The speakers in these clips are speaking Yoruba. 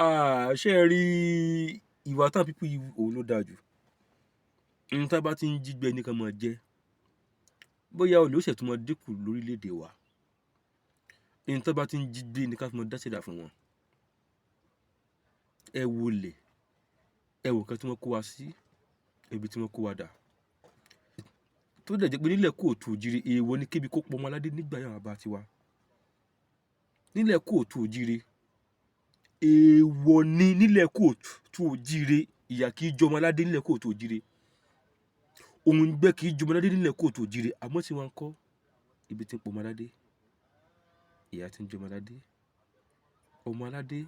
Ṣé ẹ rí ìwà táwọn pípù yìí òun ló dáa jù. Ohun tá bá ti ń jí gbé ní ká máa jẹ. Bóyá olè ó ṣẹ̀ tún máa dínkù lórílẹ̀-èdè wa. Ohun tá bá ti ń jí gbé ní ká fi máa dá ṣẹ̀dá fún wọn. Ẹ wo olè, ẹ wo nǹkan tí wọ́n kó wa sí, ibi tí wọ́n kó wa dà. Tó dẹ̀ jẹ́ pé nílẹ̀ kóòtù òjìrì èèwọ̀ ni kébi kó pọ̀ ọmọ aládé nígbà yẹn bàbá tiwa. Nílẹ̀ kóòtù òjìrì èèwọ̀ ni nílẹ̀ kóòtù òjìrì ìyà kì í jẹ ọmọ aládé nílẹ̀ kóòtù òjìrì. Òǹgbẹ kì í jẹ ọmọ aládé nílẹ̀ kóòtù òjìrì àmọ́ tí wọ́n ń kọ́ ibi tí ń pọ̀ ọmọ aládé. Ìyà tí ń jẹ ọmọ aládé. Ọmọ aládé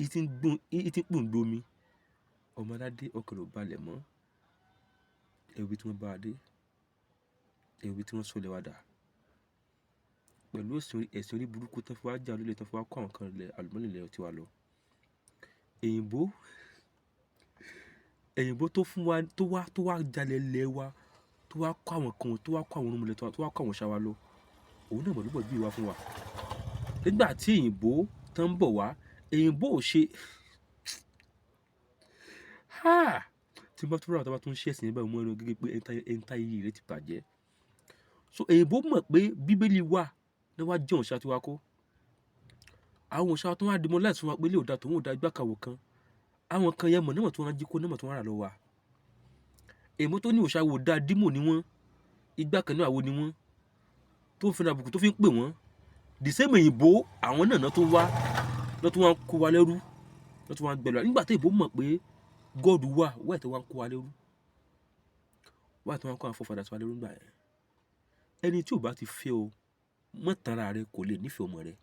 ìtí ń pòǹgbẹ omi. Ọmọ aládé ọkàn rẹ̀ ò balẹ̀ mọ́. Ẹ wo ibi tí wọ́n bá a dé. Ẹ wo ibi tí wọ́n sọ ilẹ̀ wa dà. Pẹ̀lú ẹ̀sìn orí burúkú tán fi wá jà lólè tán fi wá kó àwọn kan ilẹ̀ àlùmọ́nì ilẹ̀ tiwa lọ. Èyìnbó tó fún wa tó wá jalè ilẹ̀ wa tó wá kó àwọn kan tó wá kó àwọn orúnmọlẹ̀ tó wá kó àwọn ṣá wa lọ. Òun náà mọ̀ ló bọ̀ gbé wa fún wa. Nígbà tí èyìnbó tán ń bọ̀ wá, èyìnbó ò ṣe tí bá tún rà tó bá tún ṣe ẹ̀sìn báyìí mọ́ ẹnu gẹ́gẹ́ pé ẹ̀ńtá yìí rẹ̀ ti bàjẹ́. So èyìnbó mọ̀ pé bíbélì wà ní wá jẹ́ òǹṣà tí wá kó. Àwọn òǹṣà tó wá dìmọ́ láti fún wa pé ilé ò da tòun ò da igbá kàwọ̀ kan. Àwọn kan yẹn mọ̀ níwọ̀n tí wọ́n jí kó níwọ̀n tí wọ́n rà lọ wa. Èyìnbó tó ní òǹṣà wò da dímò ni wọ́n. Igbá kan náà àwo ni wọ́n. Tó ń fi àbùkù tó fi ń pè wọ́n. The same èyìnbó àwọn náà tó wá lọ́tún wá ń kó wa lẹ́rú. Lọ́tún wá ń gbẹ̀lú. Nígbà tí èyìnbó mọ̀ pé God wà why tí wọ́n kó wa lẹ́rú. Why tí wọ́n kó àwọn forefathers wa lẹ́rú nígbà yẹn. Ẹni tí ò bá ti fẹ́ ọ mọ́ tanra rẹ kò lè nífẹ̀ẹ́ ọmọ rẹ.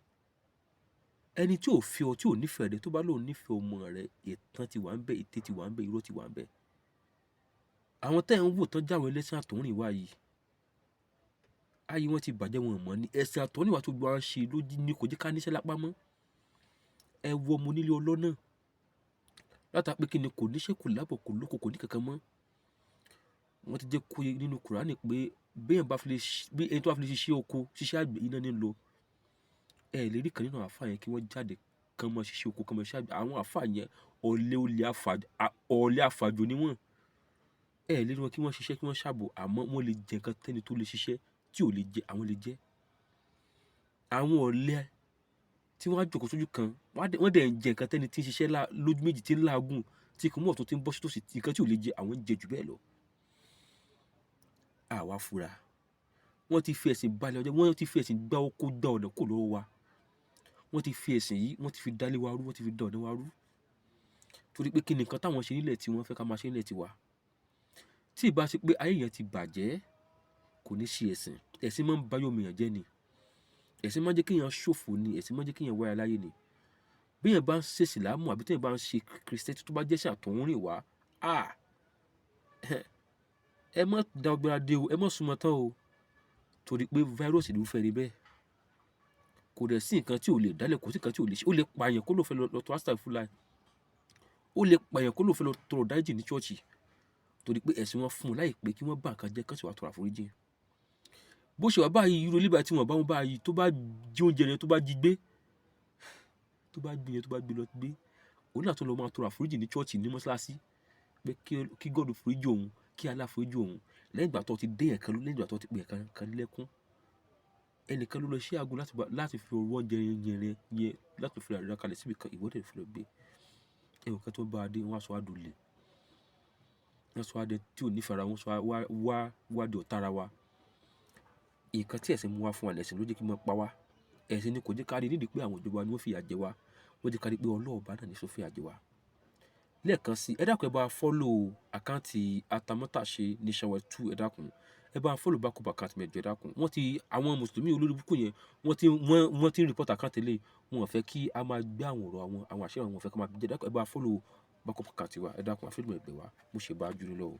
Ẹni tí ò fẹ́ ọ tí ò nífẹ̀ẹ́ rẹ tó bá lóun nífẹ̀ẹ́ ọmọ rẹ ẹ̀tàn ti wà ń bẹ, ète ti wà ń bẹ, irọ́ ti wà ń bẹ. Àwọn tẹ́ ń wò tán jáwọ́ ẹlẹ́sìn àtọ̀húnrìn wá yìí. Ayé wọn ti bàjẹ́ wọn mọ̀ ní ẹ̀sìn àtọ̀húnrìn wá tó gbọ́ à ń ṣe lójú ní kò jẹ́ ká níṣẹ́ lápá mọ́. Ẹ wo ọmọ onílé ọlọ́nà. Látà pé kí ni kò níṣẹ́ kò lábọ̀ kò lóko kò ní kankan mọ́. Wọ́n ti jẹ́ kó yé nínú Kùránì pé bí ẹni tó bá fi lè ṣiṣẹ́ oko ṣiṣẹ́ àgbẹ̀ iná ní lọ. Ẹ lè rí kan nínú àwọn àfáà yẹn kí wọ́n jáde kan mọ́ ṣiṣẹ́ oko kan mọ́ ṣiṣẹ́ àgbẹ̀. Àwọn àfáà yẹn ọ̀lẹ àfàjò ni wọ́n. Ẹ lè rí wọn kí wọ́n ṣiṣẹ́ kí wọ́n ṣàbò àmọ́ wọ́n lè jẹ nǹkan tẹ́ni tó lè ṣiṣẹ́ tí ò lè jẹ àwọn lè jẹ. Àwọn ọ̀lẹ tí wọ́n á jókòó sójú kan wọ́n dẹ̀ ń jẹ nǹkan tẹ́ni tí ń ṣiṣẹ́ lójú méjì tí ń láàgùn tí kò mọ̀ tó ti ń bọ́ sí tòsí nǹkan tí ò lè jẹ àwọn ń jẹ jù bẹ́ẹ̀ lọ. Àwa fura. Wọ́n ti fi ẹ̀sìn balẹ̀ ọjọ́ wọ́n ti fi ẹ̀sìn gbá oko gbá ọ̀nà kò lọ́wọ́ wa. Wọ́n ti fi ẹ̀sìn yìí wọ́n ti fi dálé wa rú wọ́n ti fi dá ọ̀nà wa rú. Torí pé kí ni nǹkan táwọn ṣe nílẹ̀ tí wọ́n fẹ́ ká máa ṣe nílẹ̀ tiwa. Tí ì bá ṣe pé ayé yẹn ti bàjẹ́ kò ní ṣe ẹ̀sìn. Ẹ̀sìn máa ń bá yọ̀mìyàn jẹ́ ni. Ẹ̀sìn máa ń jẹ́ kí èèyàn ṣòfò ni. Ẹ̀sìn máa ń jẹ́ kí èèyàn wáyà láyé ni. Bí èèyàn bá ń ṣe ìsìlámù àbí tí èèyàn bá ń ṣe kìrìsìtẹ́nì tó bá jẹ́ ṣe àtọ̀húnrìn wá. Ẹ má da ọgbẹ́ra dé o ẹ má súnmọ́ tán o. Torí pé virus ló fẹ́ rí bẹ́ẹ̀. Kò dẹ̀ sí nǹkan tí ò lè dálẹ̀ kò sí nǹkan tí ò lè ṣe. Ó lè pààyàn kó ló fẹ́ lọ tọrọ astaghfirullah. Ó lè pààyàn kó ló fẹ́ lọ tọrọ dáríjì ní ṣọ́ọ̀ṣì. Torí pé ẹ̀sìn wọn fún un láì pé kí wọ́n bá nǹkan jẹ́ kán sì wá tọrọ àforíjì. Bó ṣe wà báyìí irú olíbà tí wọ́n bá wọn báyìí tó bá jí oúnjẹ rẹ̀ tó bá jí gbé tó bá gbé yẹn tó bá gbé lọ gbé òun náà tó lọ máa tọrọ àforíjì ní ṣọ́ọ̀ṣì ní mọ́ṣáláṣí pé kí God foríjì òun kí Allah foríjì òun lẹ́yìn ìgbà tó ti dé ẹ̀kan lẹ́yìn ìgbà tó ti pè ẹ̀kan lẹ́kún ẹnìkan ló lọ ṣí aago láti fi owó oúnjẹ yẹn láti fi àríra kalẹ̀ síbi kan ìwọ́de fi lọ gbé ẹ̀wọ̀n kan tó bá a dé wọ́n á sọ àdùlé wọ́n á sọ àdẹ tí ò ní fara wọn sọ wá di ọ̀tá ara wa nǹkan tí ẹ̀sìn mú wá fún wa lẹ̀sìn ló jẹ́ kí wọ́n pa wá ẹ̀sìn ni kò jẹ́ ká rí nídìí pé àwọn ìjọba ni wọ́n fìyà jẹ wá wọ́n jẹ́ ká rí pé ọlọ́ọ̀bá náà ní sọ fìyà jẹ wá lẹ́ẹ̀kan sí ẹ dákun ẹ bá follow àkáǹtì Atamátàṣe Nationwide 2 ẹ dákun ẹ bá follow backup àkáǹtì mẹ́jọ ẹ dákun wọ́n ti àwọn mùsùlùmí olórí burúkú yẹn wọ́n ti ń report àkáǹtì lé wọn ò fẹ́ kí a máa gbé àwọn ọ̀rọ̀ àwọn àṣẹ àwọn ò fẹ́ ká máa jẹ dákun ẹ bá follow backup àkáǹtì wa ẹ dákun àfihàn ẹgbẹ́ wa mo ṣe bá jùlọ lọ́wọ́.